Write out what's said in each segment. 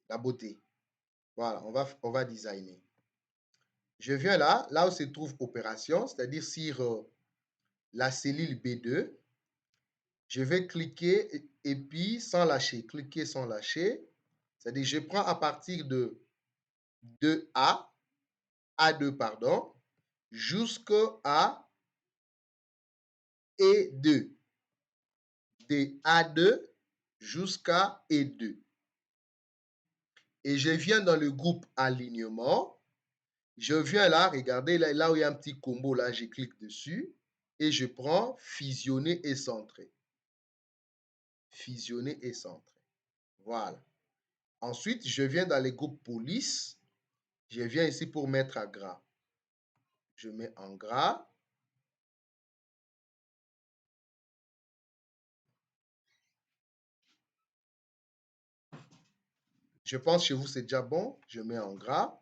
la beauté. Voilà, on va designer. Je viens là, là où se trouve opération, c'est-à-dire sur la cellule B2. Je vais cliquer et puis sans lâcher, cliquer sans lâcher. C'est-à-dire je prends à partir de 2A, A2 pardon, jusqu'à E2. De A2 jusqu'à E2. Et je viens dans le groupe alignement. Je viens là, regardez, là où il y a un petit combo, là, je clique dessus et je prends fusionner et centrer. Fusionner et centrer. Voilà. Ensuite, je viens dans les groupes police. Je viens ici pour mettre à gras. Je mets en gras. Je pense chez vous, c'est déjà bon. Je mets en gras.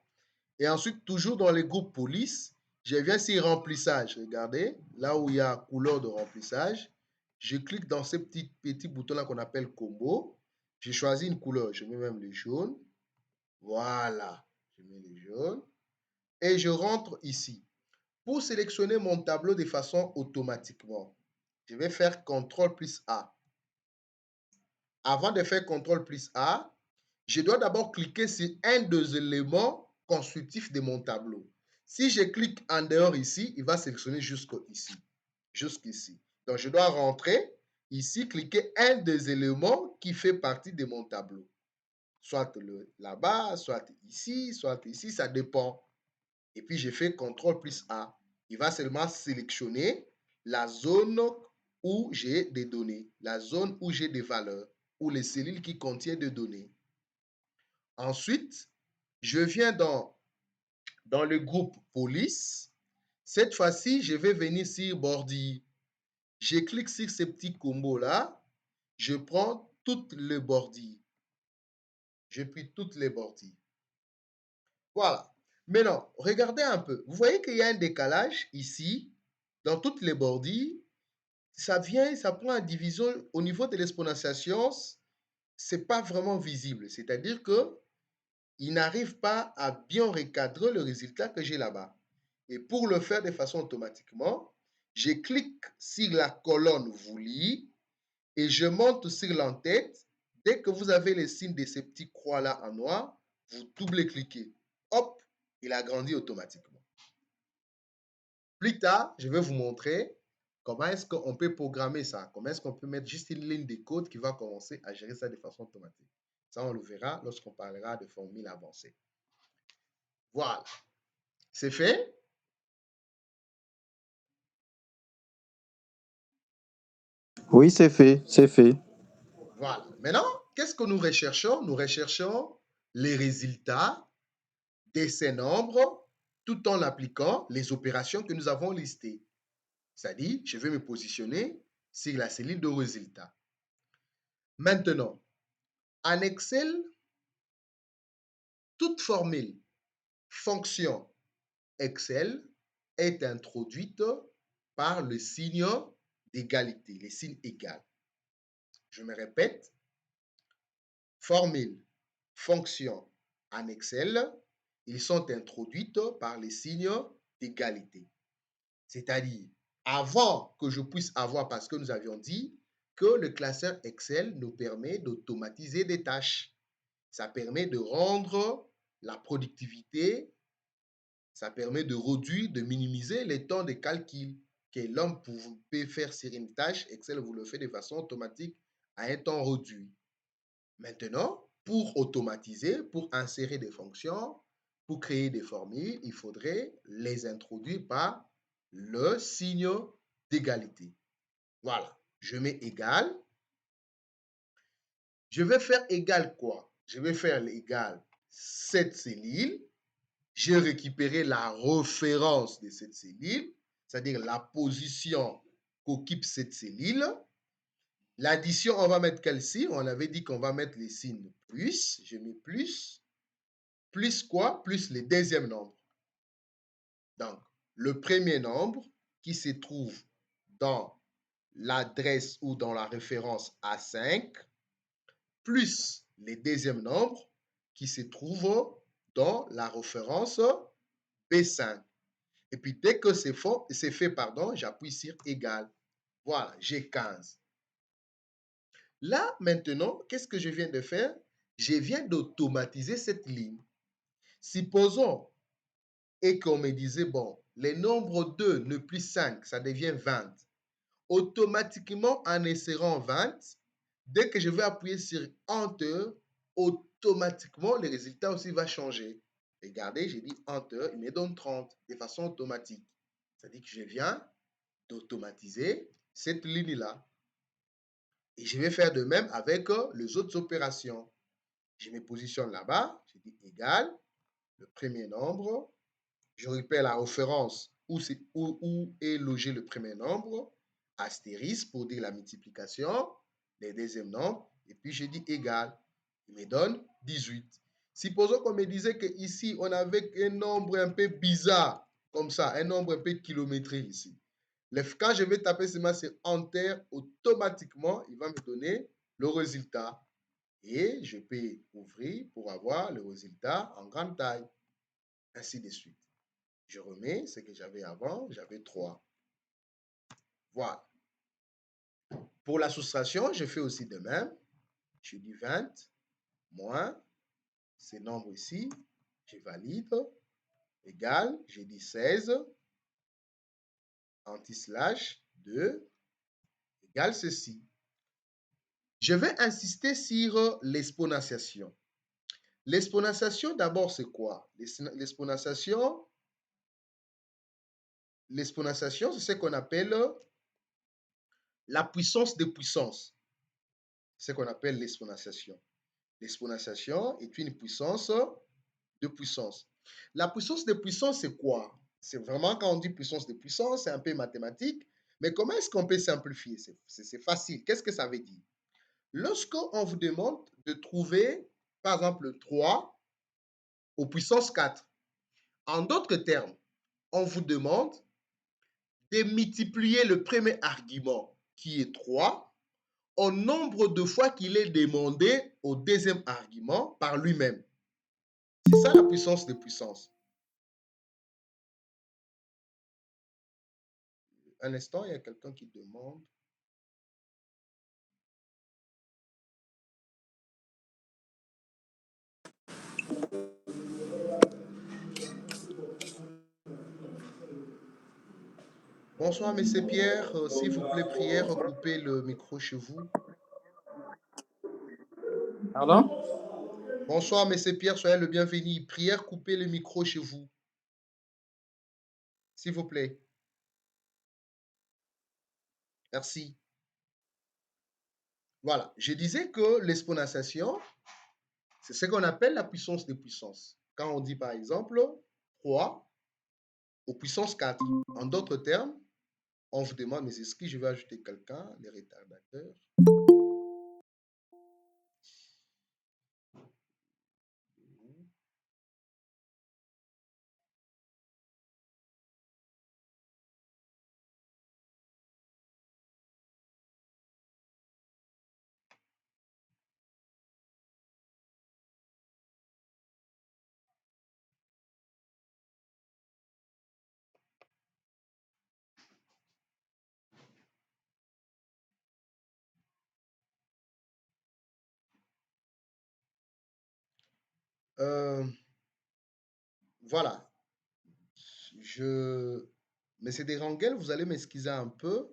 Et ensuite, toujours dans les groupes police, je viens sur remplissage. Regardez, là où il y a couleur de remplissage, je clique dans ces petits boutons-là qu'on appelle combo. Je choisis une couleur. Je mets même le jaune. Voilà. Je mets le jaune. Et je rentre ici. Pour sélectionner mon tableau de façon automatiquement, je vais faire CTRL plus A. Avant de faire CTRL plus A, je dois d'abord cliquer sur un des éléments constitutifs de mon tableau. Si je clique en dehors ici, il va sélectionner jusqu'ici. Jusqu'ici. Donc, je dois rentrer ici, cliquer un des éléments qui fait partie de mon tableau. Soit là-bas, soit ici, ça dépend. Et puis, je fais CTRL plus A. Il va seulement sélectionner la zone où j'ai des données, la zone où j'ai des valeurs, ou les cellules qui contiennent des données. Ensuite, je viens dans le groupe police. Cette fois-ci, je vais venir sur bordure. Je clique sur ce petit combo-là. Je prends toutes les bordures. Je pris toutes les bordures. Voilà. Maintenant, regardez un peu. Vous voyez qu'il y a un décalage ici, dans toutes les bordures. Ça vient, ça prend une division au niveau de l'exponentiation. C'est pas vraiment visible. C'est-à-dire que il n'arrive pas à bien recadrer le résultat que j'ai là-bas. Et pour le faire de façon automatiquement, je clique sur la colonne voulue et je monte sur l'entête. Dès que vous avez les signes de ces petits croix-là en noir, vous double-cliquez. Hop, il a grandi automatiquement. Plus tard, je vais vous montrer comment est-ce qu'on peut programmer ça. Comment est-ce qu'on peut mettre juste une ligne de code qui va commencer à gérer ça de façon automatique. Ça, on le verra lorsqu'on parlera de formules avancées. Voilà. C'est fait? Oui, c'est fait, c'est fait. Voilà. Maintenant, qu'est-ce que nous recherchons? Nous recherchons les résultats de ces nombres tout en appliquant les opérations que nous avons listées. C'est-à-dire, je vais me positionner sur la cellule de résultats. Maintenant, en Excel, toute formule fonction Excel est introduite par le signe d'égalité, les signes égal. Je me répète, formule, fonction en Excel, ils sont introduites par les signes d'égalité. C'est-à-dire, avant que je puisse avoir, parce que nous avions dit que le classeur Excel nous permet d'automatiser des tâches. Ça permet de rendre la productivité, ça permet de réduire, de minimiser les temps de calcul que l'homme peut faire sur une tâche. Excel vous le fait de façon automatique à un temps réduit. Maintenant, pour automatiser, pour insérer des fonctions, pour créer des formules, il faudrait les introduire par le signe d'égalité. Voilà, je mets égal. Je vais faire égal quoi? Je vais faire l'égal cette cellule. J'ai récupéré la référence de cette cellule, c'est-à-dire la position qu'occupe cette cellule. L'addition, on va mettre quel signe? On avait dit qu'on va mettre les signes plus. Je mets plus. Plus quoi? Plus le deuxième nombre. Donc, le premier nombre qui se trouve dans l'adresse ou dans la référence A5, plus le deuxième nombre qui se trouve dans la référence B5. Et puis, dès que c'est fait, j'appuie sur égal. Voilà, j'ai 15. Là, maintenant, qu'est-ce que je viens de faire? Je viens d'automatiser cette ligne. Supposons et qu'on me disait, bon, les nombres 2 ne plus 5, ça devient 20. Automatiquement, en insérant 20, dès que je vais appuyer sur Enter, automatiquement, le résultat aussi va changer. Regardez, j'ai dit Enter, il me donne 30 de façon automatique. C'est-à-dire que je viens d'automatiser cette ligne-là. Et je vais faire de même avec les autres opérations. Je me positionne là-bas, je dis égal, le premier nombre, je répète la référence où est logé le premier nombre, astérisque pour dire la multiplication, les deuxièmes nombres, et puis je dis égal. Il me donne 18. Supposons qu'on me disait qu'ici, on avait un nombre un peu bizarre, comme ça, un nombre un peu kilométrique ici. Quand je vais taper seulement sur Enter, automatiquement, il va me donner le résultat. Et je peux ouvrir pour avoir le résultat en grande taille. Ainsi de suite. Je remets ce que j'avais avant, j'avais 3. Voilà. Pour la soustraction, je fais aussi de même. Je dis 20 moins ces nombres ici, je valide, égal, j'ai dit 16, anti-slash 2, égale ceci. Je vais insister sur l'exponentiation. L'exponentiation, d'abord, c'est quoi? L'exponentiation, c'est ce qu'on appelle la puissance de puissance. C'est ce qu'on appelle l'exponentiation. L'exponentiation est une puissance de puissance. La puissance de puissance, c'est quoi? C'est vraiment, quand on dit puissance de puissance, c'est un peu mathématique. Mais comment est-ce qu'on peut simplifier? C'est facile. Qu'est-ce que ça veut dire? Lorsqu'on vous demande de trouver, par exemple, 3 aux puissance 4, en d'autres termes, on vous demande de multiplier le premier argument, qui est 3, au nombre de fois qu'il est demandé au deuxième argument par lui-même. C'est ça la puissance de puissance. Un instant, il y a quelqu'un qui demande. Bonsoir, Monsieur Pierre. S'il vous plaît, prière, coupez le micro chez vous. Pardon? Bonsoir, Monsieur Pierre, soyez le bienvenu. Prière, coupez le micro chez vous. S'il vous plaît. Merci. Voilà. Je disais que l'exponentiation, c'est ce qu'on appelle la puissance de puissance. Quand on dit, par exemple, 3 aux puissance 4. En d'autres termes, on vous demande, mais est-ce que je vais ajouter quelqu'un, les retardateurs? Voilà. Monsieur Desrangel, vous allez m'excuser un peu.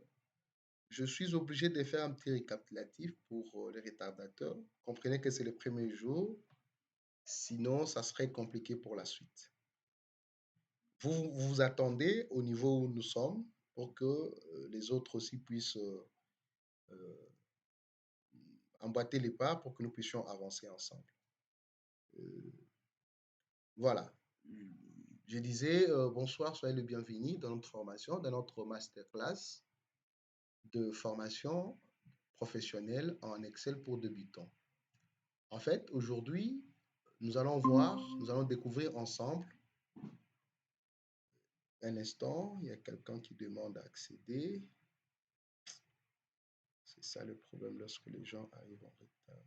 Je suis obligé de faire un petit récapitulatif pour les retardateurs. Comprenez que c'est le premier jour. Sinon, ça serait compliqué pour la suite. Vous vous attendez au niveau où nous sommes pour que les autres aussi puissent emboîter les pas pour que nous puissions avancer ensemble. Voilà. Je disais bonsoir, soyez le bienvenu dans notre formation, dans notre masterclass de formation professionnelle en Excel pour débutants. En fait, aujourd'hui, nous allons découvrir ensemble. Un instant, il y a quelqu'un qui demande à accéder. C'est ça le problème lorsque les gens arrivent en retard.